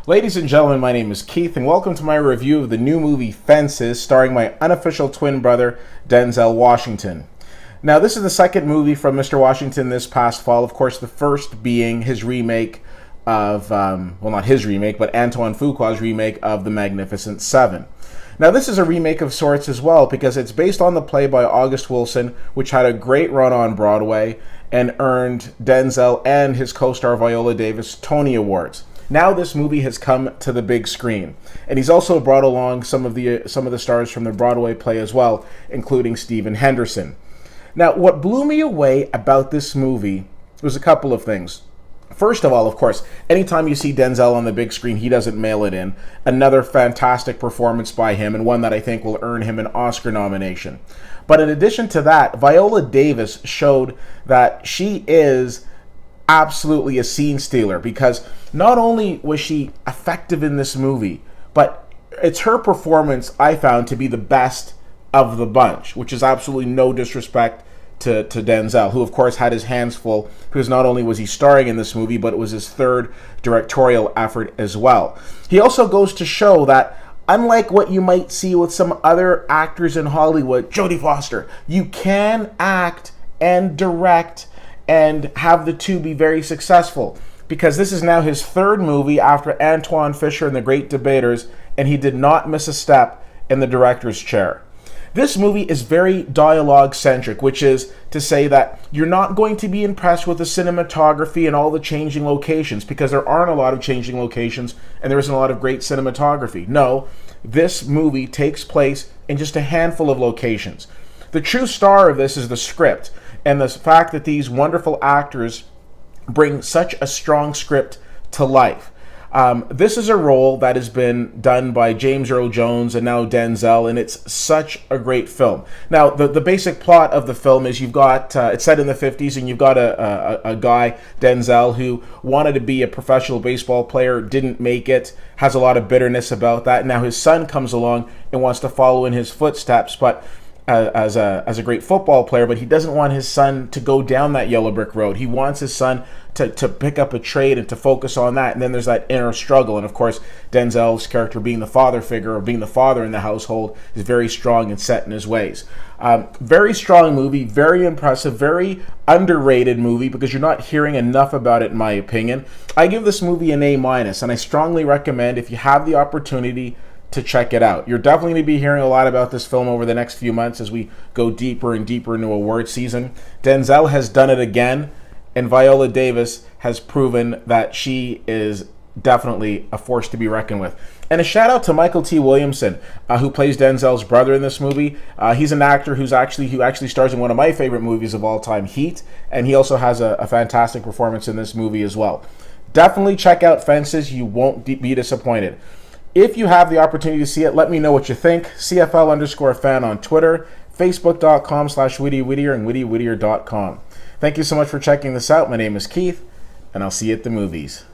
Ladies and gentlemen, my name is Keith, and welcome to my review of the new movie Fences, starring my unofficial twin brother, Denzel Washington. Now, this is the second movie from Mr. Washington this past fall. Of course, the first being his remake of, well, not his remake, but Antoine Fuqua's remake of The Magnificent Seven. Now, this is a remake of sorts as well, because it's based on the play by August Wilson, which had a great run on Broadway and earned Denzel and his co-star Viola Davis Tony Awards. Now this movie has come to the big screen, and he's also brought along some of the stars from the Broadway play as well, including Stephen Henderson. Now, what blew me away about this movie was a couple of things. First of all, of course, anytime you see Denzel on the big screen, he doesn't mail it in. Another fantastic performance by him, and one that I think will earn him an Oscar nomination. But in addition to that, Viola Davis showed that she is absolutely a scene stealer, because not only was she effective in this movie, but it's her performance I found to be the best of the bunch, which is absolutely no disrespect to Denzel, who of course had his hands full, because not only was he starring in this movie, but it was his third directorial effort as well. He also goes to show that unlike what you might see with some other actors in Hollywood, Jodie Foster, you can act and direct and have the two be very successful, because this is now his third movie after Antwone Fisher and The Great Debaters, and he did not miss a step in the director's chair. This movie is very dialogue-centric, which is to say that you're not going to be impressed with the cinematography and all the changing locations, because there aren't a lot of changing locations and there isn't a lot of great cinematography. No, this movie takes place in just a handful of locations. The true star of this is the script, and the fact that these wonderful actors bring such a strong script to life. This is a role that has been done by James Earl Jones and now Denzel, and it's such a great film. Now, the basic plot of the film is you've got, it's set in the 50s, and you've got a guy, Denzel, who wanted to be a professional baseball player, didn't make it, has a lot of bitterness about that. Now his son comes along and wants to follow in his footsteps, but as a great football player, but he doesn't want his son to go down that yellow brick road. He wants his son to pick up a trade and to focus on that. And then there's that inner struggle. And of course, Denzel's character, being the father figure, or being the father in the household, is very strong and set in his ways. Very strong movie, very impressive, very underrated movie, because you're not hearing enough about it, in my opinion. I give this movie an A-, and I strongly recommend, if you have the opportunity, to check it out. You're definitely going to be hearing a lot about this film over the next few months as we go deeper and deeper into award season. Denzel has done it again, and Viola Davis has proven that she is definitely a force to be reckoned with. And a shout out to Michael T. Williamson, who plays Denzel's brother in this movie. He's an actor who actually stars in one of my favorite movies of all time, Heat, and he also has a fantastic performance in this movie as well. Definitely check out Fences. You won't be disappointed. If you have the opportunity to see it, let me know what you think. CFL_fan on Twitter, Facebook.com/WhittyWhittier, and WhittyWhittier.com. Thank you so much for checking this out. My name is Keith, and I'll see you at the movies.